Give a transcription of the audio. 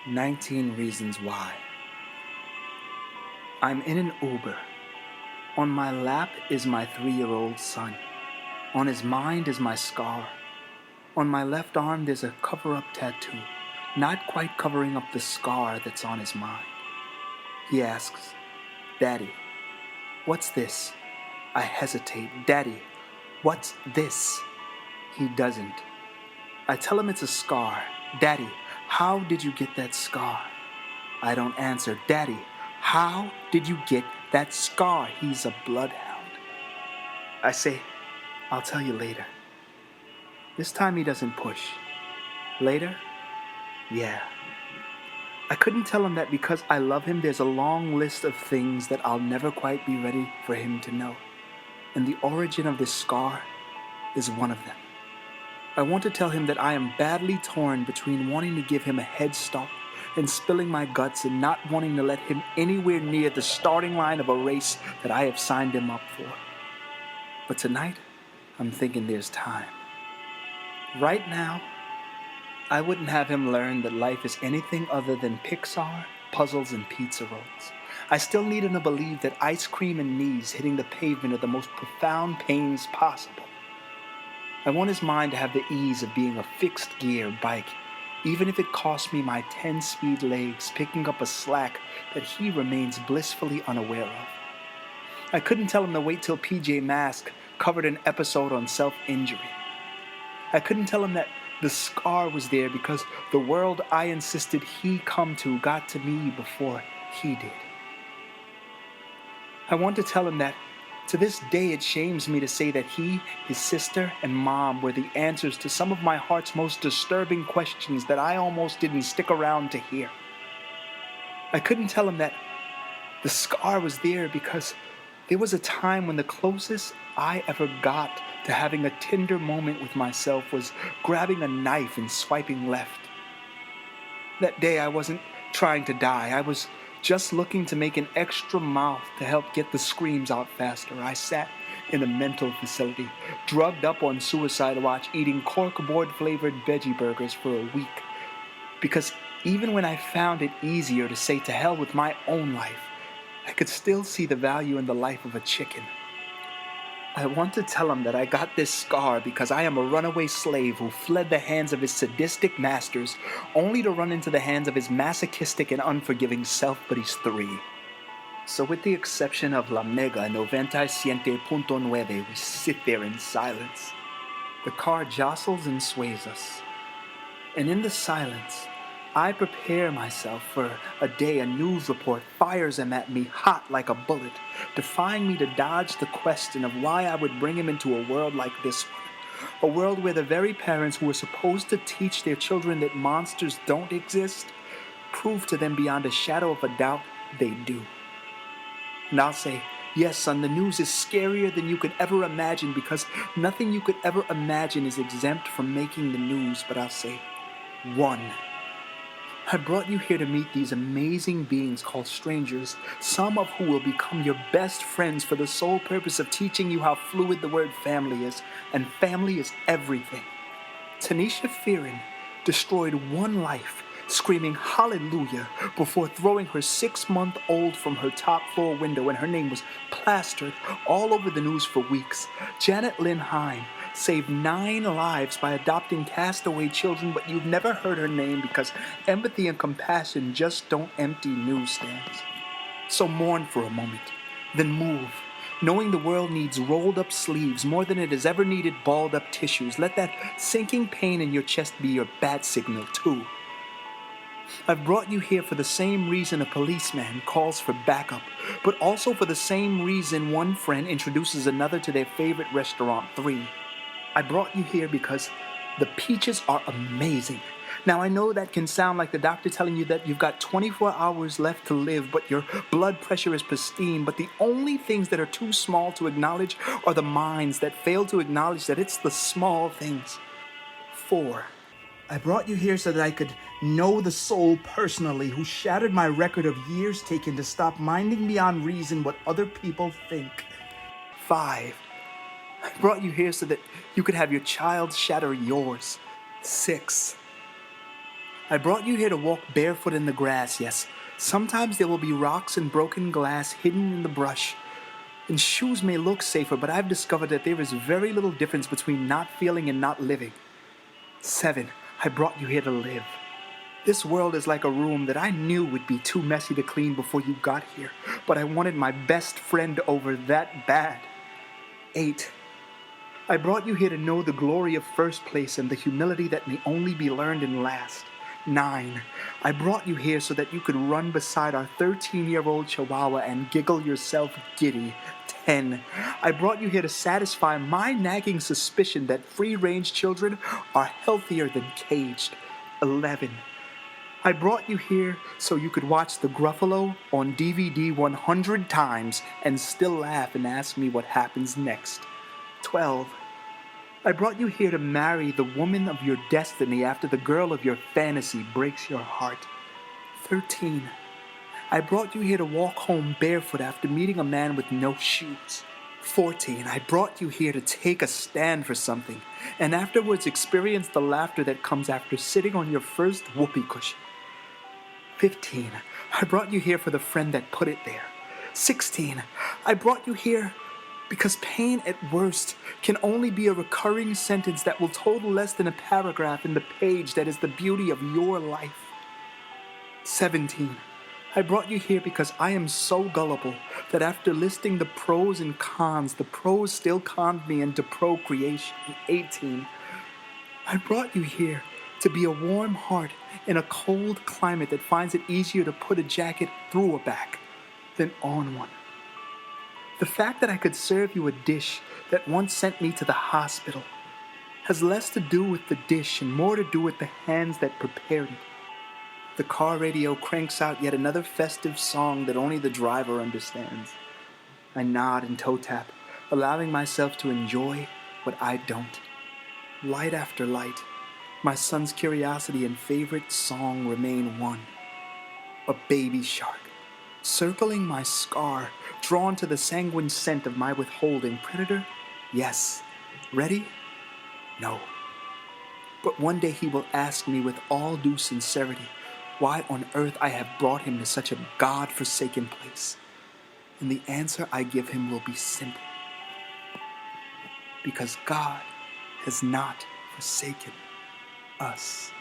19 Reasons Why. I'm in an Uber. On my lap is my 3-year-old son. On his mind is my scar. On my left arm there's a cover-up tattoo, not quite covering up the scar that's on his mind. He asks, "Daddy, what's this?" I hesitate. "Daddy, what's this?" He doesn't. I tell him it's a scar. "Daddy, how did you get that scar?" I don't answer. "Daddy, how did you get that scar?" He's a bloodhound. I say, "I'll tell you later." This time he doesn't push. Later? Yeah. I couldn't tell him that because I love him, there's a long list of things that I'll never quite be ready for him to know. And the origin of this scar is one of them. I want to tell him that I am badly torn between wanting to give him a head start and spilling my guts and not wanting to let him anywhere near the starting line of a race that I have signed him up for. But tonight, I'm thinking there's time. Right now, I wouldn't have him learn that life is anything other than Pixar, puzzles, and pizza rolls. I still need him to believe that ice cream and knees hitting the pavement are the most profound pains possible. I want his mind to have the ease of being a fixed-gear bike, even if it costs me my 10-speed legs picking up a slack that he remains blissfully unaware of. I couldn't tell him to wait till PJ Masks covered an episode on self-injury. I couldn't tell him that the scar was there because the world I insisted he come to got to me before he did. I want to tell him that to this day it shames me to say that he, his sister, and mom were the answers to some of my heart's most disturbing questions that I almost didn't stick around to hear. I couldn't tell him that the scar was there because there was a time when the closest I ever got to having a tender moment with myself was grabbing a knife and swiping left. That day I wasn't trying to die. I was just looking to make an extra mouth to help get the screams out faster. I sat in a mental facility, drugged up on suicide watch, eating corkboard-flavored veggie burgers for a week. Because even when I found it easier to say to hell with my own life, I could still see the value in the life of a chicken. I want to tell him that I got this scar because I am a runaway slave who fled the hands of his sadistic masters only to run into the hands of his masochistic and unforgiving self, but he's 3. So with the exception of La Mega 97.9, we sit there in silence. The car jostles and sways us. And in the silence, I prepare myself for a day a news report fires him at me hot like a bullet, defying me to dodge the question of why I would bring him into a world like this one. A world where the very parents who were supposed to teach their children that monsters don't exist prove to them beyond a shadow of a doubt they do. And I'll say, "Yes, son, the news is scarier than you could ever imagine because nothing you could ever imagine is exempt from making the news." But I'll say, 1. I brought you here to meet these amazing beings called strangers, some of who will become your best friends for the sole purpose of teaching you how fluid the word family is, and family is everything. Tanisha Fearon destroyed one life, screaming hallelujah before throwing her 6-month-old from her top floor window, and her name was plastered all over the news for weeks. Janet Lynn Hine saved 9 lives by adopting castaway children, but you've never heard her name because empathy and compassion just don't empty newsstands. So mourn for a moment, then move, knowing the world needs rolled up sleeves more than it has ever needed balled up tissues. Let that sinking pain in your chest be your bat signal too. I've brought you here for the same reason a policeman calls for backup, but also for the same reason one friend introduces another to their favorite restaurant 3. I brought you here because the peaches are amazing. Now, I know that can sound like the doctor telling you that you've got 24 hours left to live, but your blood pressure is pristine, but the only things that are too small to acknowledge are the minds that fail to acknowledge that it's the small things. 4. I brought you here so that I could know the soul personally who shattered my record of years taken to stop minding beyond reason what other people think. 5. I brought you here so that you could have your child shatter yours. 6. I brought you here to walk barefoot in the grass, yes. Sometimes there will be rocks and broken glass hidden in the brush. And shoes may look safer, but I've discovered that there is very little difference between not feeling and not living. 7. I brought you here to live. This world is like a room that I knew would be too messy to clean before you got here, but I wanted my best friend over that bad. 8. I brought you here to know the glory of first place and the humility that may only be learned in last. 9. I brought you here so that you could run beside our 13-year-old chihuahua and giggle yourself giddy. 10. I brought you here to satisfy my nagging suspicion that free-range children are healthier than caged. 11. I brought you here so you could watch The Gruffalo on DVD 100 times and still laugh and ask me what happens next. 12. I brought you here to marry the woman of your destiny after the girl of your fantasy breaks your heart. 13. I brought you here to walk home barefoot after meeting a man with no shoes. 14. I brought you here to take a stand for something and afterwards experience the laughter that comes after sitting on your first whoopee cushion. 15. I brought you here for the friend that put it there. 16. I brought you here because pain at worst can only be a recurring sentence that will total less than a paragraph in the page that is the beauty of your life. 17. I brought you here because I am so gullible that after listing the pros and cons, the pros still conned me into procreation. 18. I brought you here to be a warm heart in a cold climate that finds it easier to put a jacket through a back than on one. The fact that I could serve you a dish that once sent me to the hospital has less to do with the dish and more to do with the hands that prepared it. The car radio cranks out yet another festive song that only the driver understands. I nod and toe tap, allowing myself to enjoy what I don't. Light after light, my son's curiosity and favorite song remain one. A baby shark, circling my scar, drawn to the sanguine scent of my withholding. Predator? Yes. Ready? No. But one day he will ask me with all due sincerity why on earth I have brought him to such a God-forsaken place. And the answer I give him will be simple. Because God has not forsaken us.